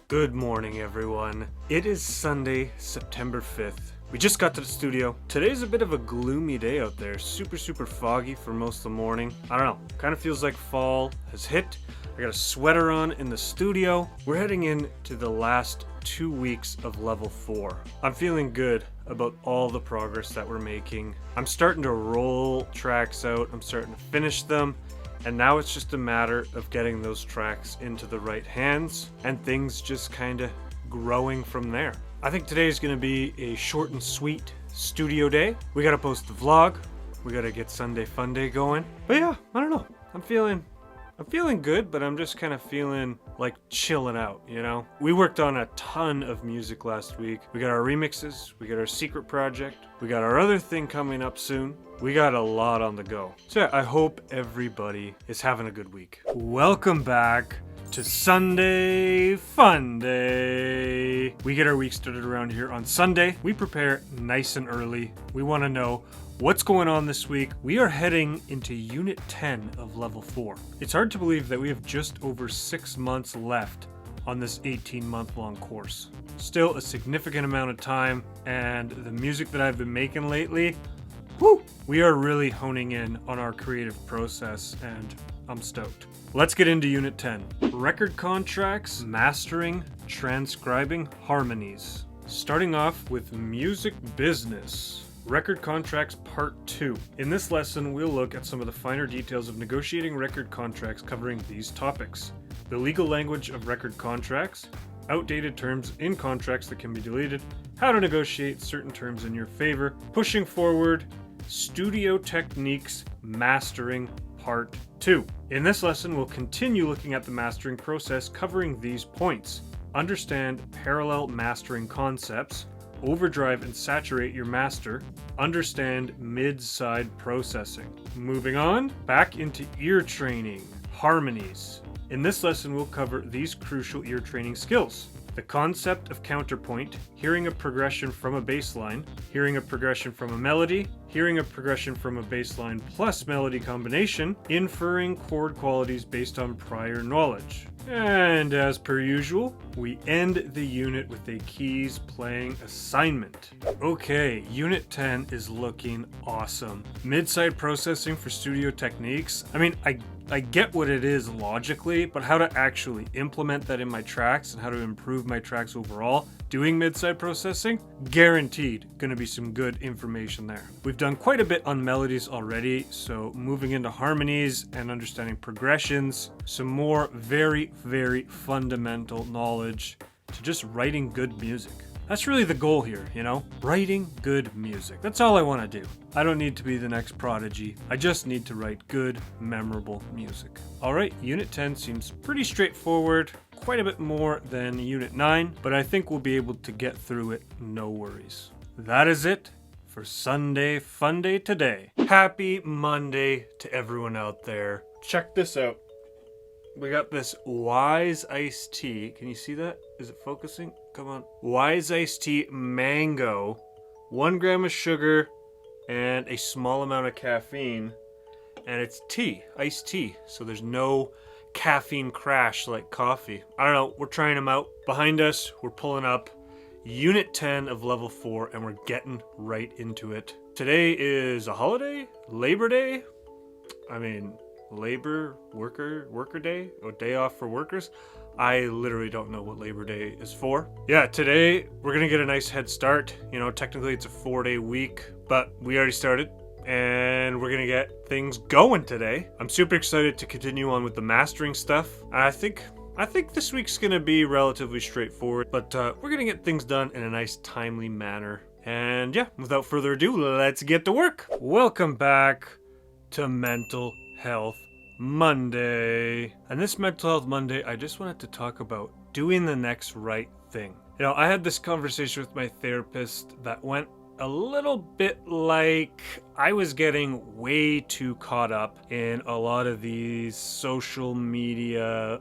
Good morning, everyone. It is Sunday, September 5th. We just got to the studio. Today's a bit of a gloomy day out there. Super foggy for most of the morning. I don't know, kind of feels like fall has hit. I got a sweater on in the studio. We're heading into the last 2 weeks of level 4. I'm feeling good about all the progress that we're making. I'm starting to roll tracks out. I'm starting to finish them. And now it's just a matter of getting those tracks into the right hands and things just kind of growing from there. I think today is going to be a short and sweet studio day. We got to post the vlog. We got to get Sunday Fun Day going. But yeah, I don't know. I'm feeling good, but I'm just kind of feeling like chilling out, you know? We worked on a ton of music last week. We got our remixes, we got our secret project, we got our other thing coming up soon. We got a lot on the go. So yeah, I hope everybody is having a good week. Welcome back to Sunday Fun Day. We get our week started around here on Sunday. We prepare nice and early. We want to know what's going on this week. We are heading into Unit 10 of Level 4. It's hard to believe that we have just over 6 months left on this 18-month-long course. Still a significant amount of time, and the music that I've been making lately, woo! We are really honing in on our creative process, and I'm stoked. Let's get into Unit 10. Record contracts, mastering, transcribing harmonies. Starting off with music business. Record Contracts Part 2. In this lesson, we'll look at some of the finer details of negotiating record contracts covering these topics: the legal language of record contracts, outdated terms in contracts that can be deleted, how to negotiate certain terms in your favor, pushing forward, studio techniques, mastering Part 2. In this lesson, we'll continue looking at the mastering process covering these points. Understand parallel mastering concepts, overdrive and saturate your master, understand mid-side processing. Moving on, back into ear training, harmonies. In this lesson, we'll cover these crucial ear training skills: the concept of counterpoint, hearing a progression from a bass line, hearing a progression from a melody, hearing a progression from a bass line plus melody combination, inferring chord qualities based on prior knowledge. And as per usual, we end the unit with a keys playing assignment. Okay, Unit 10 is looking awesome. Mid-side processing for studio techniques. I mean, I get what it is logically, but how to actually implement that in my tracks and how to improve my tracks overall doing mid-side processing, guaranteed gonna be some good information there. We've done quite a bit on melodies already, so moving into harmonies and understanding progressions, some more very fundamental knowledge to just writing good music. That's really the goal here, you know? Writing good music. That's all I want to do. I don't need to be the next Prodigy. I just need to write good, memorable music. Alright, Unit 10 seems pretty straightforward. Quite a bit more than Unit 9, but I think we'll be able to get through it, no worries. That is it for Sunday Fun Day today. Happy Monday to everyone out there. Check this out. We got this Wise Iced Tea. Can you see that? Is it focusing? Come on. Wise Iced Tea Mango. 1 gram of sugar and a small amount of caffeine. And it's tea, iced tea. So there's no caffeine crash like coffee. I don't know. We're trying them out. Behind us, we're pulling up Unit 10 of Level 4 and we're getting right into it. Today is a holiday? Labor Day? I mean, worker day, or day off for workers. I literally don't know what Labor Day is for. Yeah, today we're gonna get a nice head start. You know, technically it's a 4-day week, but we already started and we're gonna get things going today. I'm super excited to continue on with the mastering stuff. I think this week's gonna be relatively straightforward, but we're gonna get things done in a nice timely manner. And yeah, without further ado, let's get to work. Welcome back to Mental Health Monday. And this Mental Health Monday, I just wanted to talk about doing the next right thing. You know, I had this conversation with my therapist that went a little bit like I was getting way too caught up in a lot of these social media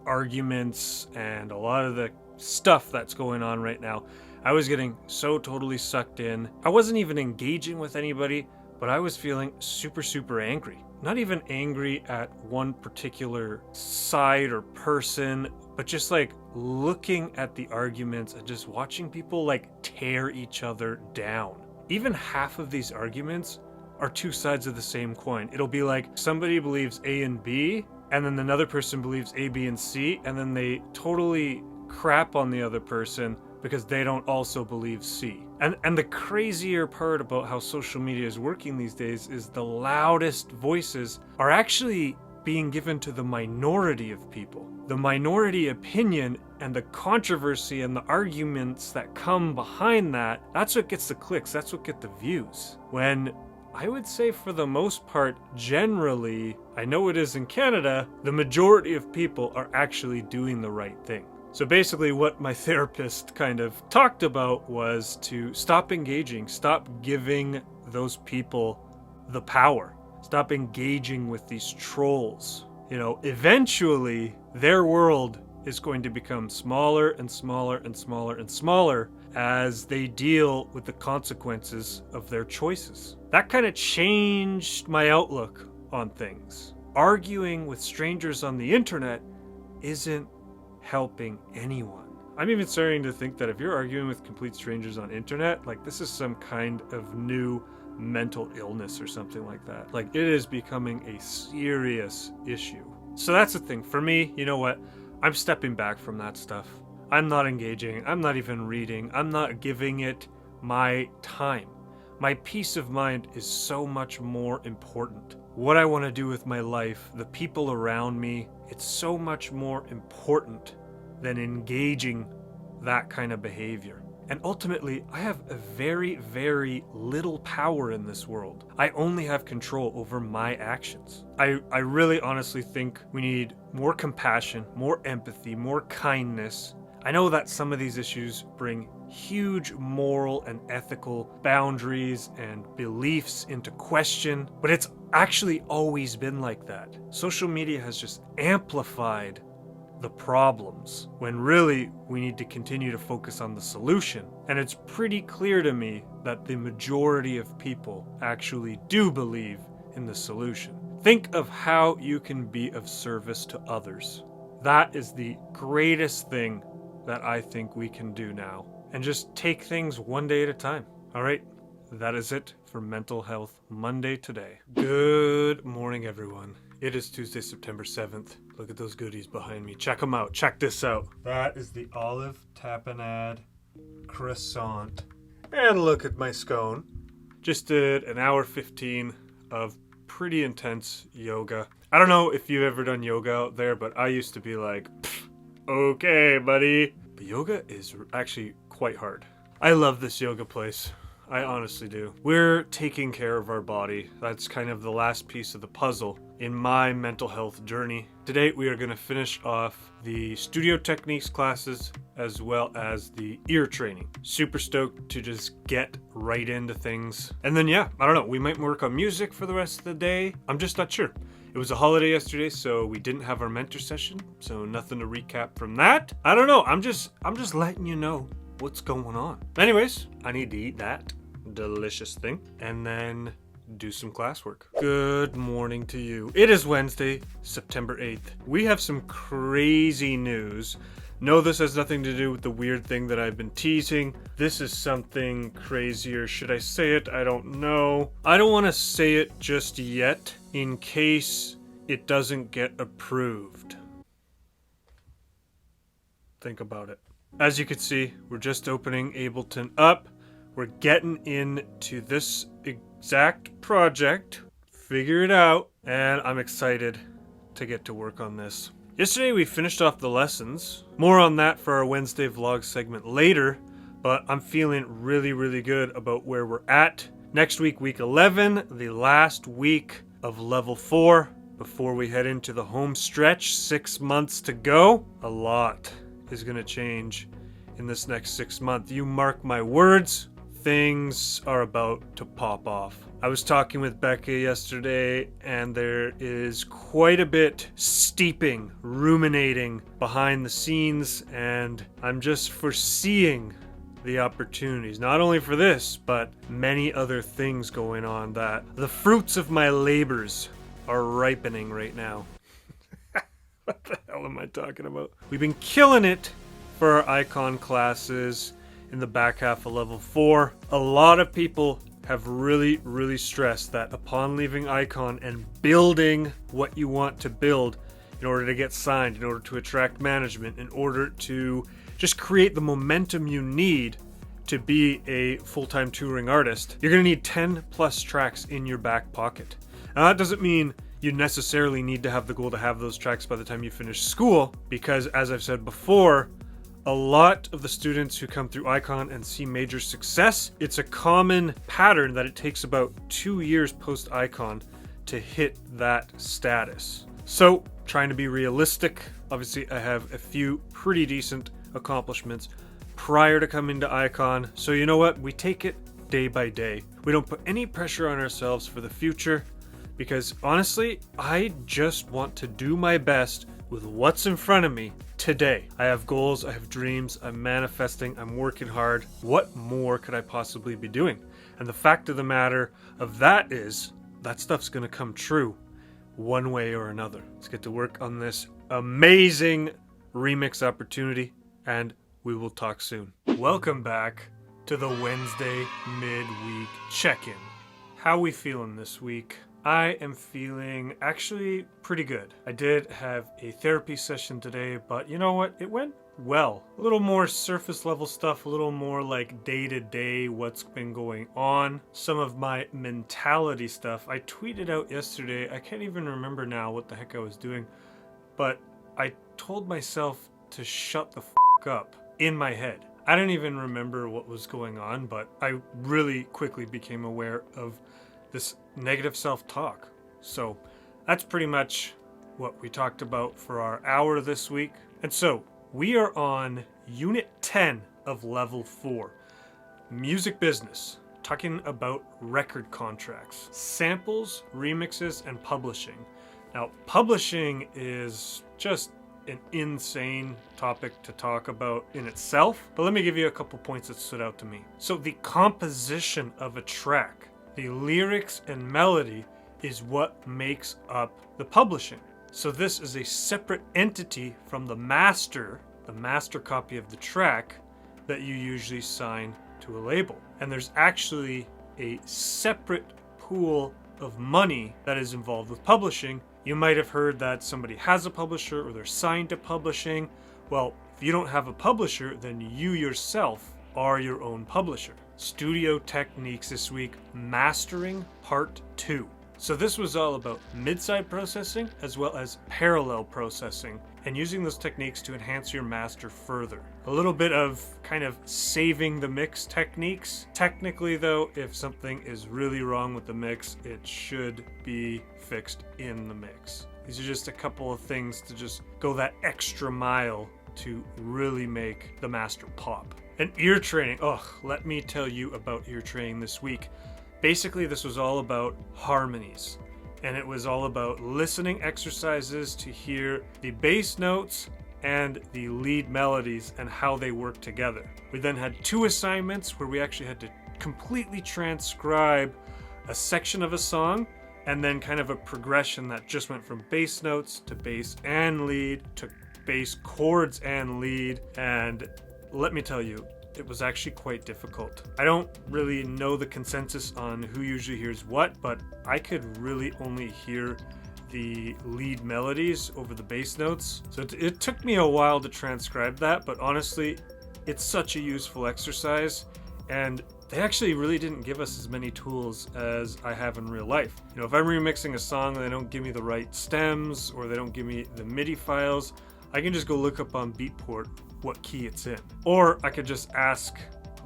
arguments and a lot of the stuff that's going on right now. I was getting so totally sucked in. I wasn't even engaging with anybody, but I was feeling super, super angry. Not even angry at one particular side or person, but just like looking at the arguments and just watching people like tear each other down. Even half of these arguments are two sides of the same coin. It'll be like somebody believes A and B, and then another person believes A, B, and C, and then they totally crap on the other person because they don't also believe C. And the crazier part about how social media is working these days is the loudest voices are actually being given to the minority of people. The minority opinion and the controversy and the arguments that come behind that, that's what gets the clicks, that's what gets the views. When I would say for the most part, generally, I know it is in Canada, the majority of people are actually doing the right thing. So basically what my therapist kind of talked about was to stop engaging, stop giving those people the power, stop engaging with these trolls. You know, eventually their world is going to become smaller and smaller and smaller and smaller as they deal with the consequences of their choices. That kind of changed my outlook on things. Arguing with strangers on the internet isn't helping anyone. I'm even starting to think that if you're arguing with complete strangers on internet, like this is some kind of new mental illness or something like that. Like it is becoming a serious issue. So that's the thing. For me, you know what? I'm stepping back from that stuff. I'm not engaging. I'm not even reading. I'm not giving it my time. My peace of mind is so much more important. What I want to do with my life, the people around me, it's so much more important than engaging that kind of behavior. And ultimately, I have a very, very little power in this world. I only have control over my actions. I really honestly think we need more compassion, more empathy, more kindness. I know that some of these issues bring huge moral and ethical boundaries and beliefs into question, but it's actually always been like that. Social media has just amplified the problems when really we need to continue to focus on the solution. And it's pretty clear to me that the majority of people actually do believe in the solution. Think of how you can be of service to others. That is the greatest thing that I think we can do now. And just take things one day at a time. All right, that is it for Mental Health Monday today. Good morning, everyone. It is Tuesday, September 7th. Look at those goodies behind me. Check them out. Check this out. That is the olive tapenade croissant. And look at my scone. Just did an hour 15 of pretty intense yoga. I don't know if you've ever done yoga out there, but I used to be like, okay, buddy. But yoga is actually quite hard. I love this yoga place. I honestly do. We're taking care of our body. That's kind of the last piece of the puzzle in my mental health journey. Today we are going to finish off the studio techniques classes as well as the ear training. Super stoked to just get right into things. And then yeah, I don't know, we might work on music for the rest of the day. I'm just not sure. It was a holiday yesterday, so we didn't have our mentor session, so nothing to recap from that. I don't know. I'm just letting you know what's going on. Anyways, I need to eat that delicious thing and then do some classwork. Good morning to you. It is Wednesday, September 8th. We have some crazy news. No, this has nothing to do with the weird thing that I've been teasing. This is something crazier. Should I say it? I don't know. I don't want to say it just yet in case it doesn't get approved. Think about it. As you can see, we're just opening Ableton up. We're getting into this exact project, figure it out, and I'm excited to get to work on this. Yesterday we finished off the lessons. More on that for our Wednesday vlog segment later, but I'm feeling really, really good about where we're at. Next week, week 11, the last week of level 4 before we head into the home stretch, 6 months to go. A lot is going to change in this next 6 months. You mark my words. Things are about to pop off. I was talking with Becca yesterday, and there is quite a bit steeping, ruminating behind the scenes, and I'm just foreseeing the opportunities, not only for this, but many other things going on, that the fruits of my labors are ripening right now. What the hell am I talking about? We've been killing it for our icon classes in the back half of level 4. A lot of people have really stressed that upon leaving icon and building what you want to build in order to get signed, in order to attract management, in order to just create the momentum you need to be a full-time touring artist, you're going to need 10 plus tracks in your back pocket. Now that doesn't mean you necessarily need to have the goal to have those tracks by the time you finish school, because as I've said before, a lot of the students who come through icon and see major success, it's a common pattern that it takes about 2 years post icon to hit that status. So trying to be realistic, obviously I have a few pretty decent accomplishments prior to coming to icon, so you know what, we take it day by day. We don't put any pressure on ourselves for the future, because honestly, I just want to do my best with what's in front of me today. I have goals, I have dreams, I'm manifesting, I'm working hard. What more could I possibly be doing? And the fact of the matter of that is, that stuff's gonna come true one way or another. Let's get to work on this amazing remix opportunity, and we will talk soon. Welcome back to the Wednesday midweek check-in. How we feeling this week? I am feeling actually pretty good. I did have a therapy session today, but you know what? It went well. A little more surface level stuff, a little more like day-to-day what's been going on. Some of my mentality stuff. I tweeted out yesterday, I can't even remember now what the heck I was doing, but I told myself to shut the f*** up in my head. I don't even remember what was going on, but I really quickly became aware of this negative self-talk. So that's pretty much what we talked about for our hour this week. And so we are on Unit 10 of Level 4. Music business. Talking about record contracts, samples, remixes, and publishing. Now, publishing is just an insane topic to talk about in itself, but let me give you a couple points that stood out to me. So the composition of a track, the lyrics and melody, is what makes up the publishing. So this is a separate entity from the master copy of the track that you usually sign to a label. And there's actually a separate pool of money that is involved with publishing. You might have heard that somebody has a publisher or they're signed to publishing. Well, if you don't have a publisher, then you yourself are your own publisher. Studio techniques this week, mastering part 2. So this was all about mid-side processing as well as parallel processing, and using those techniques to enhance your master further. A little bit of kind of saving the mix techniques. Technically though, if something is really wrong with the mix, it should be fixed in the mix. These are just a couple of things to just go that extra mile to really make the master pop. And ear training, let me tell you about ear training this week. Basically, this was all about harmonies, and it was all about listening exercises to hear the bass notes and the lead melodies and how they work together. We then had 2 assignments where we actually had to completely transcribe a section of a song, and then kind of a progression that just went from bass notes to bass and lead to bass chords and lead. And let me tell you, it was actually quite difficult. I don't really know the consensus on who usually hears what, but I could really only hear the lead melodies over the bass notes. So it took me a while to transcribe that, but honestly, it's such a useful exercise, and they actually really didn't give us as many tools as I have in real life. You know, if I'm remixing a song and they don't give me the right stems or they don't give me the MIDI files, I can just go look up on Beatport what key it's in. Or I could just ask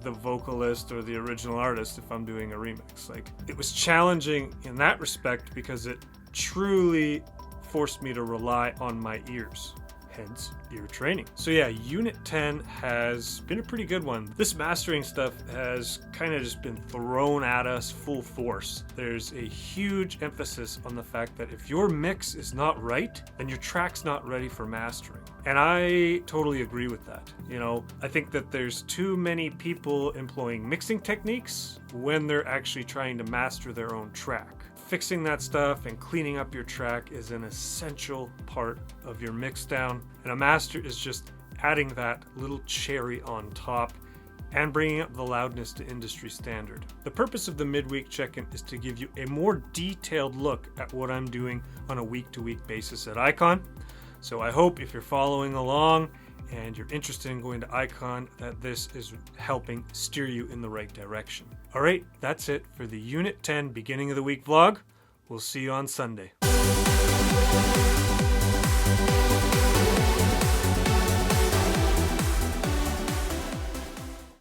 the vocalist or the original artist if I'm doing a remix. Like, it was challenging in that respect because it truly forced me to rely on my ears. hence ear training. So yeah, Unit 10 has been a pretty good one. This mastering stuff has kind of just been thrown at us full force. There's a huge emphasis on the fact that if your mix is not right, then your track's not ready for mastering. And I totally agree with that. You know, I think that there's too many people employing mixing techniques when they're actually trying to master their own track. Fixing that stuff and cleaning up your track is an essential part of your mix down, and a master is just adding that little cherry on top and bringing up the loudness to industry standard. The purpose of the midweek check-in is to give you a more detailed look at what I'm doing on a week-to-week basis at Icon. So I hope if you're following along and you're interested in going to Icon, that this is helping steer you in the right direction. All right, that's it for the Unit 10 beginning of the week vlog. We'll see you on Sunday.